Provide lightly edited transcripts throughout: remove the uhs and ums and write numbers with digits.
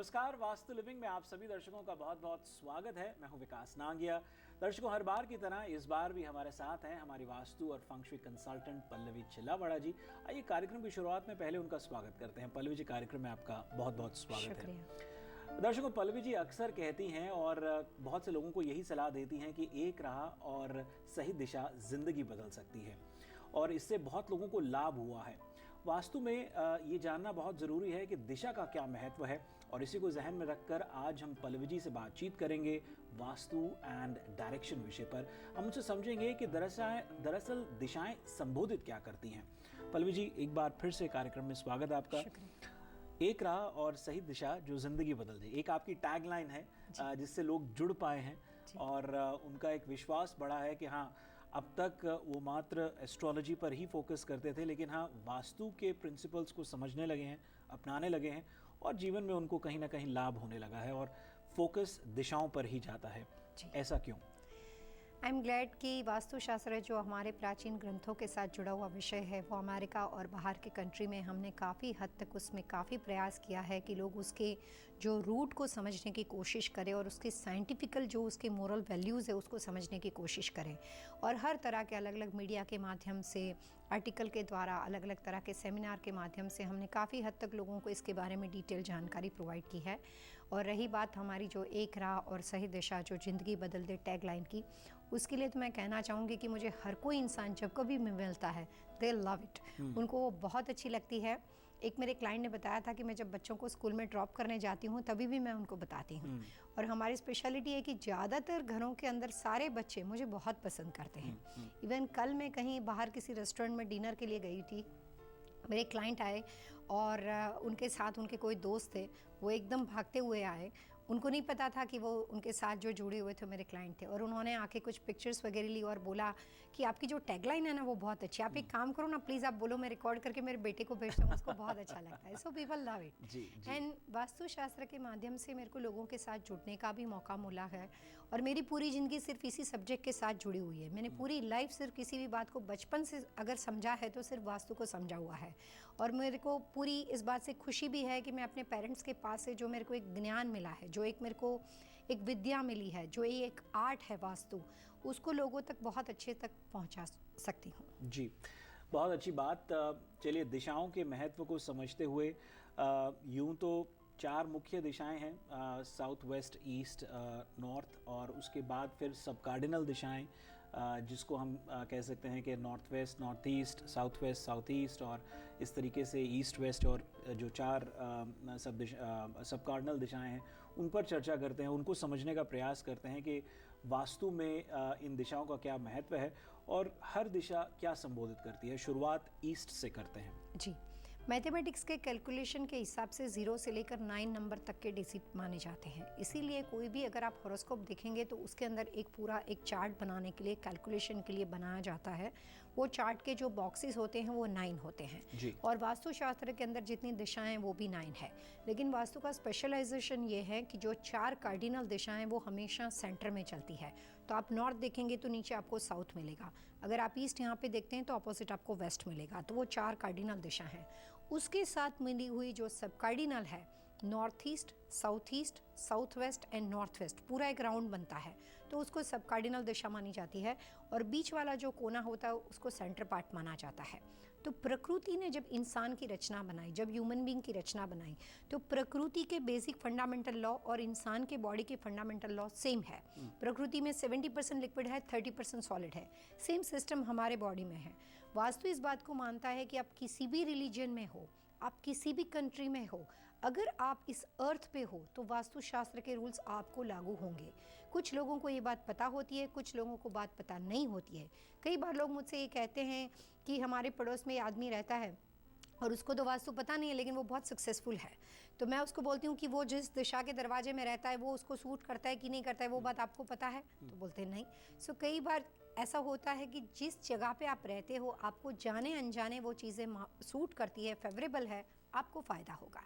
नमस्कार, वास्तु लिविंग में आप सभी दर्शकों का बहुत बहुत स्वागत है। मैं हूं विकास नांगिया। दर्शकों, हर बार की तरह इस बार भी हमारे साथ हैं हमारी वास्तु और फंक्शुई कंसल्टेंट पल्लवी चिल्लावाड़ा जी। आइए कार्यक्रम की शुरुआत में पहले उनका स्वागत करते हैं। पल्लवी जी, कार्यक्रम में आपका बहुत बहुत स्वागत है। दर्शकों, पल्लवी जी अक्सर कहती हैं और बहुत से लोगों को यही सलाह देती हैं कि एक राह और सही दिशा जिंदगी बदल सकती है और इससे बहुत लोगों को लाभ हुआ है। वास्तु में ये जानना बहुत ज़रूरी है कि दिशा का क्या महत्व है और इसी को जहन में रखकर आज हम पल्लवी जी से बातचीत करेंगे वास्तु एंड डायरेक्शन विषय पर। हम उनसे समझेंगे कि दरअसल दिशाएं संबोधित क्या करती हैं। पल्लवी जी, एक बार फिर से कार्यक्रम में स्वागत है आपका। एक राह और सही दिशा जो जिंदगी बदल दे, एक आपकी टैगलाइन है जिससे लोग जुड़ पाए हैं और उनका एक विश्वास बढ़ा है कि हाँ, अब तक वो मात्र एस्ट्रोलॉजी पर ही फोकस करते थे, लेकिन हाँ, वास्तु के प्रिंसिपल्स को समझने लगे हैं, अपनाने लगे हैं और जीवन में उनको कहीं ना कहीं लाभ होने लगा है और फोकस दिशाओं पर ही जाता है। ऐसा क्यों? आई एम ग्लैड कि वास्तुशास्त्र जो हमारे प्राचीन ग्रंथों के साथ जुड़ा हुआ विषय है, वो अमेरिका और बाहर के कंट्री में हमने काफ़ी हद तक उसमें काफ़ी प्रयास किया है कि लोग उसके जो रूट को समझने की कोशिश करें और उसके साइंटिफिकल जो उसके मोरल वैल्यूज़ है उसको समझने की कोशिश करें। और हर तरह के अलग अलग मीडिया के माध्यम से, आर्टिकल के द्वारा, अलग अलग तरह के सेमिनार के माध्यम से हमने काफ़ी हद तक लोगों को इसके बारे में डिटेल जानकारी प्रोवाइड की है। और रही बात हमारी जो एक राह और सही दिशा जो ज़िंदगी बदल दे टैगलाइन की, उसके लिए तो मैं कहना चाहूँगी कि मुझे हर कोई इंसान जब कभी मिलता है दे लव इट, उनको वो बहुत अच्छी लगती है। एक मेरे क्लाइंट ने बताया था कि मैं जब बच्चों को स्कूल में ड्रॉप करने जाती हूँ तभी भी मैं उनको बताती हूँ। और हमारी स्पेशलिटी है कि ज़्यादातर घरों के अंदर सारे बच्चे मुझे बहुत पसंद करते हैं। इवन कल मैं कहीं बाहर किसी रेस्टोरेंट में डिनर के लिए गई थी, मेरे क्लाइंट आए और उनके साथ उनके कोई दोस्त थे, वो एकदम भागते हुए आए। उनको नहीं पता था कि वो उनके साथ जो जुड़े हुए थे मेरे क्लाइंट थे, और उन्होंने आके कुछ पिक्चर्स वगैरह ली और बोला कि आपकी जो टैगलाइन है ना वो बहुत अच्छी है, आप एक काम करो ना प्लीज़, आप बोलो, मैं रिकॉर्ड करके मेरे बेटे को भेजता हूँ, उसको बहुत अच्छा लगता है। So people love it. And Vastushastra के माध्यम से मेरे को लोगों के साथ जुड़ने का भी मौका मिला है और मेरी पूरी ज़िंदगी सिर्फ इसी सब्जेक्ट के साथ जुड़ी हुई है। मैंने पूरी लाइफ सिर्फ किसी भी बात को बचपन से अगर समझा है तो सिर्फ वास्तु को समझा हुआ है। और मेरे को पूरी इस बात से खुशी भी है कि मैं अपने पेरेंट्स के पास से जो मेरे को एक ज्ञान मिला है, जो एक मेरे को एक विद्या मिली है, जो ये एक आर्ट है वास्तु, उसको लोगों तक बहुत अच्छे तक पहुंचा सकती हूँ। जी, बहुत अच्छी बात। चलिए, दिशाओं के महत्व को समझते हुए यूं तो 4 मुख्य दिशाएं हैं, साउथ वेस्ट, ईस्ट, नॉर्थ, और उसके बाद फिर सब कार्डिनल दिशाएं जिसको हम कह सकते हैं कि north west, north east, south west, south east, और इस तरीके से ईस्ट वेस्ट, और जो 4 सब कार्डिनल दिशाएं हैं उन पर चर्चा करते हैं, उनको समझने का प्रयास करते हैं कि वास्तु में इन दिशाओं का क्या महत्व है और हर दिशा क्या संबोधित करती है। शुरुआत ईस्ट से करते हैं। जी, मैथमेटिक्स के कैलकुलेशन के हिसाब से 0 से लेकर 9 नंबर तक के डिजिट माने जाते हैं। इसीलिए कोई भी अगर आप हॉरोस्कोप देखेंगे तो उसके अंदर एक पूरा एक चार्ट बनाने के लिए, कैलकुलेशन के लिए बनाया जाता है। वो चार्ट के जो बॉक्सेस होते हैं वो 9 होते हैं और वास्तुशास्त्र के अंदर जितनी दिशाएं वो भी 9 है। लेकिन वास्तु का स्पेशलाइजेशन ये है कि जो 4 कार्डिनल दिशाएं वो हमेशा सेंटर में चलती है। तो आप नॉर्थ देखेंगे तो नीचे आपको साउथ मिलेगा, अगर आप ईस्ट यहाँ पे देखते हैं तो अपोजिट आपको वेस्ट मिलेगा। तो वो 4 कार्डिनल दिशा हैं। उसके साथ मिली हुई जो सब कार्डिनल है, north east, south east, south west and north west, पूरा एक राउंड बनता है, तो उसको सब कार्डिनल दिशा मानी जाती है। और बीच वाला जो कोना होता है उसको सेंटर पार्ट माना जाता है। तो प्रकृति ने जब इंसान की रचना बनाई, जब ह्यूमन बीइंग की रचना बनाई, तो प्रकृति के बेसिक फंडामेंटल लॉ और इंसान के बॉडी के फंडामेंटल लॉ सेम है। प्रकृति में 70% लिक्विड है, 30% सॉलिड है। सेम सिस्टम हमारे बॉडी में है। वास्तु इस बात को मानता है कि आप किसी भी रिलीजन में हो, आप किसी भी कंट्री में हो, अगर आप इस अर्थ पे हो तो वास्तुशास्त्र के रूल्स आपको लागू होंगे। कुछ लोगों को ये बात पता होती है, कुछ लोगों को बात पता नहीं होती है। कई बार लोग मुझसे ये कहते हैं कि हमारे पड़ोस में आदमी रहता है और उसको तो वास्तु पता नहीं है लेकिन वो बहुत सक्सेसफुल है। तो मैं उसको बोलती हूँ कि वो जिस दिशा के दरवाजे में रहता है वो उसको सूट करता है कि नहीं करता है, वो बात आपको पता है? तो बोलते हैं नहीं। सो कई बार ऐसा होता है कि जिस जगह पे आप रहते हो आपको जाने अनजाने वो चीज़ें सूट करती है, फेवरेबल है, आपको फ़ायदा होगा।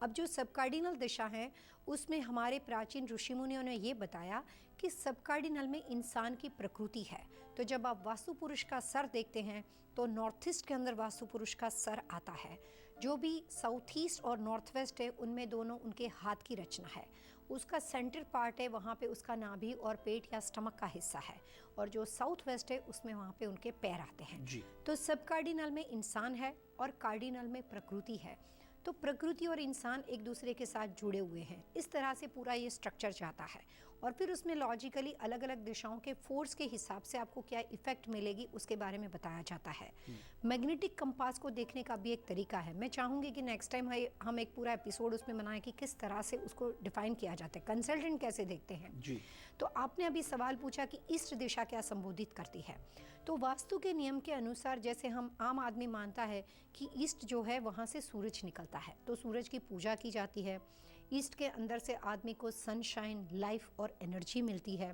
अब जो सब कार्डिनल दिशा है उसमें हमारे प्राचीन ऋषि मुनियों ने ये बताया कि सब कार्डिनल में इंसान की प्रकृति है। तो जब आप वास्तु पुरुष का सर देखते हैं तो नॉर्थ ईस्ट के अंदर वास्तु पुरुष का सर आता है। जो भी साउथ ईस्ट और नॉर्थ वेस्ट है उनमें दोनों उनके हाथ की रचना है। उसका सेंटर पार्ट है, वहाँ पे उसका नाभि और पेट या स्टमक का हिस्सा है, और जो साउथ वेस्ट है उसमें वहाँ पे उनके पैर आते हैं जी। तो सब कार्डिनल में इंसान है और कार्डिनल में प्रकृति है। तो प्रकृति और इंसान एक दूसरे के साथ जुड़े हुए हैं। इस तरह से पूरा ये स्ट्रक्चर जाता है और फिर उसमें लॉजिकली अलग अलग दिशाओं के फोर्स के हिसाब से आपको क्या इफेक्ट मिलेगी उसके बारे में बताया जाता है। मैग्नेटिक कंपास को देखने का भी एक तरीका है। मैं चाहूँगी कि नेक्स्ट टाइम हम एक पूरा एपिसोड उसमें बनाएं कि किस तरह से उसको डिफाइन किया जाता है, कंसल्टेंट कैसे देखते हैं जी। तो आपने अभी सवाल पूछा कि ईस्ट दिशा क्या संबोधित करती है। तो वास्तु के नियम के अनुसार जैसे हम आम आदमी मानता है कि ईस्ट जो है वहाँ से सूरज निकलता है, तो सूरज की पूजा की जाती है। ईस्ट के अंदर से आदमी को सनशाइन, लाइफ और एनर्जी मिलती है।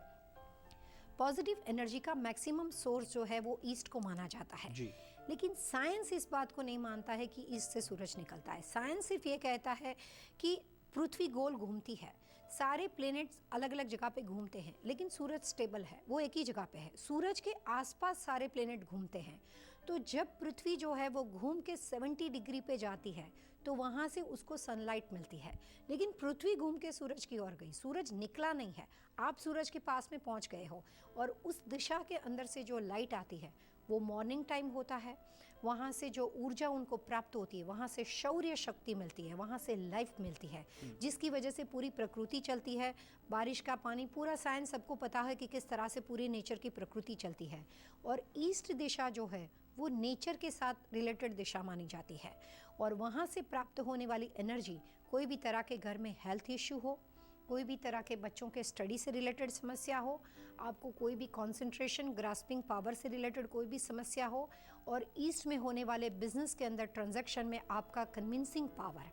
पॉजिटिव एनर्जी का मैक्सिमम सोर्स जो है वो ईस्ट को माना जाता है जी। लेकिन साइंस इस बात को नहीं मानता है कि ईस्ट से सूरज निकलता है। साइंस सिर्फ ये कहता है कि पृथ्वी गोल घूमती है, सारे प्लैनेट्स अलग अलग जगह पे घूमते हैं, लेकिन सूरज स्टेबल है, वो एक ही जगह पे है। सूरज के आसपास सारे प्लैनेट घूमते हैं। तो जब पृथ्वी जो है वो घूम के 70 डिग्री पे जाती है तो वहाँ से उसको सनलाइट मिलती है, लेकिन पृथ्वी घूम के सूरज की ओर गई, सूरज निकला नहीं है। आप सूरज के पास में पहुँच गए हो और उस दिशा के अंदर से जो लाइट आती है वो मॉर्निंग टाइम होता है। वहाँ से जो ऊर्जा उनको प्राप्त होती है, वहाँ से शौर्य शक्ति मिलती है, वहाँ से लाइफ मिलती है, जिसकी वजह से पूरी प्रकृति चलती है। बारिश का पानी, पूरा साइंस सबको पता है कि किस तरह से पूरी नेचर की प्रकृति चलती है। और ईस्ट दिशा जो है वो नेचर के साथ रिलेटेड दिशा मानी जाती है और वहाँ से प्राप्त होने वाली एनर्जी, कोई भी तरह के घर में हेल्थ इश्यू हो, कोई भी तरह के बच्चों के स्टडी से रिलेटेड समस्या हो, आपको कोई भी कंसंट्रेशन, ग्रास्पिंग पावर से रिलेटेड कोई भी समस्या हो, और ईस्ट में होने वाले बिजनेस के अंदर ट्रांजैक्शन में आपका कन्विंसिंग पावर,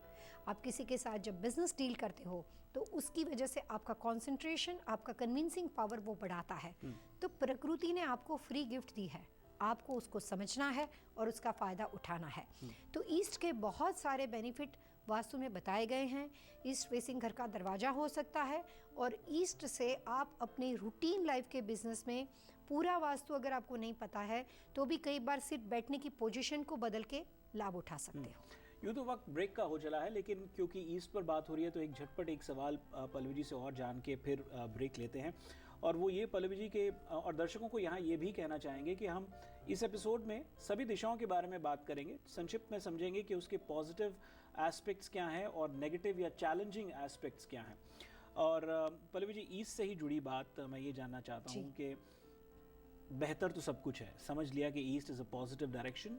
आप किसी के साथ जब बिजनेस डील करते हो तो उसकी वजह से आपका कंसंट्रेशन, आपका कन्विंसिंग पावर वो बढ़ाता है। तो प्रकृति ने आपको फ्री गिफ्ट दी है, आपको उसको समझना है और उसका फ़ायदा उठाना है। तो ईस्ट के बहुत सारे बेनिफिट वास्तु में बताए गए हैं। ईस्ट फेसिंग घर का दरवाज़ा हो सकता है और ईस्ट से आप अपनी रूटीन लाइफ के बिजनेस में पूरा वास्तु अगर आपको नहीं पता है तो भी कई बार सिर्फ बैठने की पोजीशन को बदल के लाभ उठा सकते हो। यूँ तो वक्त ब्रेक का हो चला है, लेकिन क्योंकि ईस्ट पर बात हो रही है तो एक झटपट एक सवाल पल्लवी जी से और जान के फिर ब्रेक लेते हैं। और वो ये पल्लवी जी के और दर्शकों को यहाँ ये भी कहना चाहेंगे कि हम इस एपिसोड में सभी दिशाओं के बारे में बात करेंगे, संक्षिप्त में समझेंगे कि उसके पॉजिटिव एस्पेक्ट्स क्या हैं और नेगेटिव या चैलेंजिंग एस्पेक्ट्स क्या हैं। और पल्लवी जी, ईस्ट से ही जुड़ी बात मैं ये जानना चाहता हूँ कि बेहतर तो सब कुछ है, समझ लिया कि east is a positive direction,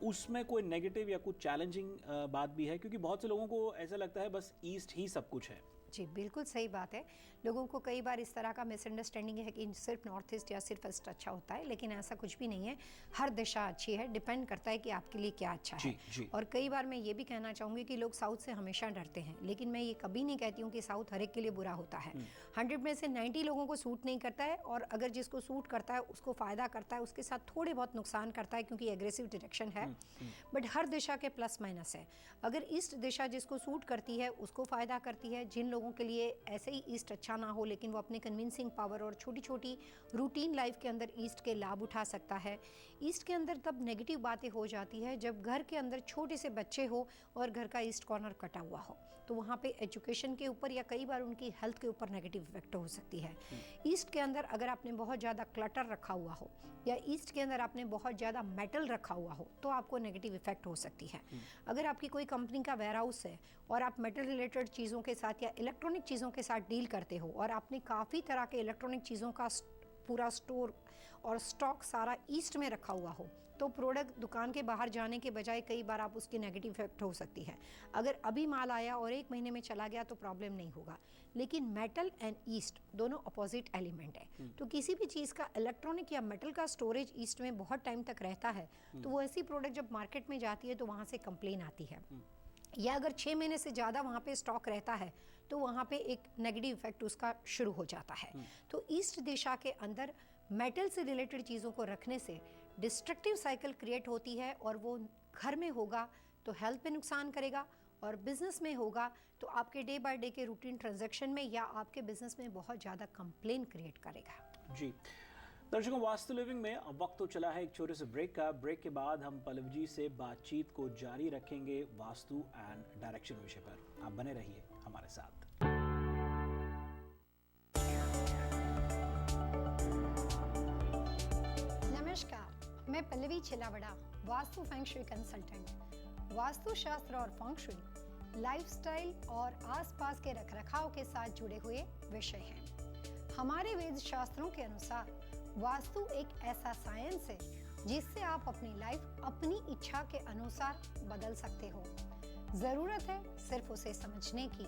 उसमें कोई नेगेटिव या कुछ चैलेंजिंग बात भी है? क्योंकि बहुत से लोगों को ऐसा लगता है बस ईस्ट ही सब कुछ है। जी बिल्कुल सही बात है। लोगों को कई बार इस तरह का मिसअंडरस्टैंडिंग है कि सिर्फ नॉर्थ ईस्ट या सिर्फ ईस्ट अच्छा होता है, लेकिन ऐसा कुछ भी नहीं है। हर दिशा अच्छी है, डिपेंड करता है कि आपके लिए क्या अच्छा है। जी। और कई बार मैं ये भी कहना चाहूँगी कि लोग साउथ से हमेशा डरते हैं, लेकिन मैं ये कभी नहीं कहती हूँ कि साउथ हर एक के लिए बुरा होता है। 100 में से 90 लोगों को सूट नहीं करता है, और अगर जिसको सूट करता है उसको फ़ायदा करता है, उसके साथ थोड़े बहुत नुकसान करता है क्योंकि एग्रेसिव डायरेक्शन है। बट हर दिशा के प्लस माइनस है। अगर ईस्ट दिशा जिसको सूट करती है उसको फ़ायदा करती है। जिन लोगों के लिए ऐसे ही ईस्ट अच्छा ना हो लेकिन वो अपनी कन्विंसिंग पावर और छोटी छोटी रूटीन लाइफ के अंदर ईस्ट के लाभ उठा सकता है। ईस्ट के अंदर तब नेगेटिव बातें हो जाती है जब घर के अंदर छोटे से बच्चे हो और घर का ईस्ट कॉर्नर कटा हुआ हो, तो वहाँ पे एजुकेशन के ऊपर या कई बार उनकी हेल्थ के ऊपर नेगेटिव इफेक्ट हो सकती है। ईस्ट के अंदर अगर आपने बहुत ज़्यादा क्लटर रखा हुआ हो या ईस्ट के अंदर आपने बहुत ज़्यादा मेटल रखा हुआ हो तो आपको नेगेटिव इफेक्ट हो सकती है। अगर आपकी कोई कंपनी का वेयर हाउस है और आप मेटल रिलेटेड चीज़ों के साथ या इलेक्ट्रॉनिक चीज़ों के साथ डील करते हो और आपने काफ़ी तरह के इलेक्ट्रॉनिक चीज़ों का पूरा स्टोर और स्टॉक सारा ईस्ट में रखा हुआ हो, तो प्रोडक्ट दुकान के बाहर जाने के बजाय कई बार आप उसकी नेगेटिव इफेक्ट हो सकती है। अगर अभी माल आया और 1 महीने में चला गया तो प्रॉब्लम नहीं होगा, लेकिन मेटल एंड ईस्ट दोनों अपोजिट एलिमेंट है। तो किसी भी चीज़ का इलेक्ट्रॉनिक या मेटल का स्टोरेज ईस्ट में बहुत टाइम तक रहता है तो वो ऐसी प्रोडक्ट जब मार्केट में जाती है तो वहाँ से कंप्लेन आती है। या अगर 6 महीने से ज़्यादा वहाँ पे स्टॉक रहता है तो वहाँ पे एक नेगेटिव इफेक्ट उसका शुरू हो जाता है। तो ईस्ट दिशा के अंदर मेटल से रिलेटेड चीज़ों को रखने से डिस्ट्रक्टिव साइकिल क्रिएट होती है और वो घर में होगा तो हेल्थ पे नुकसान करेगा और बिजनेस में होगा तो आपके डे बाय डे के रूटीन ट्रांजैक्शन में या आपके बिजनेस में बहुत ज़्यादा कंप्लेन क्रिएट करेगा। जी दर्शकों, वास्तु लिविंग में अब वक्त तो चला है एक छोटे से ब्रेक का। ब्रेक के बाद हम पल्लवी जी से बातचीत को जारी रखेंगे वास्तु एंड डायरेक्शन विषय पर। आप बने रहिए हमारे साथ। नमस्कार, मैं Pallavi Chhilawada, Vastu feng shui consultant. Vastu Shastra और फेंग शुई लाइफस्टाइल और आसपास के रखरखाव के साथ जुड़े हुए विषय हैं। हमारे वेद शास्त्रों के अनुसार वास्तु एक ऐसा साइंस है जिससे आप अपनी लाइफ अपनी इच्छा के अनुसार बदल सकते हो। जरूरत है सिर्फ उसे समझने की।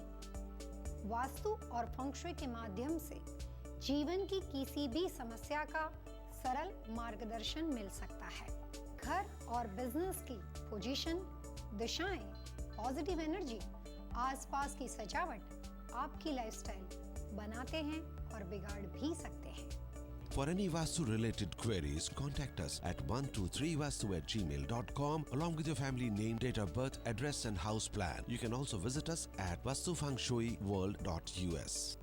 वास्तु और फेंग शुई के माध्यम से जीवन की किसी भी समस्या का सरल मार्गदर्शन मिल सकता है। घर और बिजनेस की पोजीशन, दिशाएं, पॉजिटिव एनर्जी, आसपास की सजावट आपकी लाइफस्टाइल बनाते हैं और बिगाड़ भी सकते हैं। For any Vastu related queries, contact us at 123vastu@gmail.com along with your family name, date of birth, address and house plan. You can also visit us at vastufengshuiworld.us.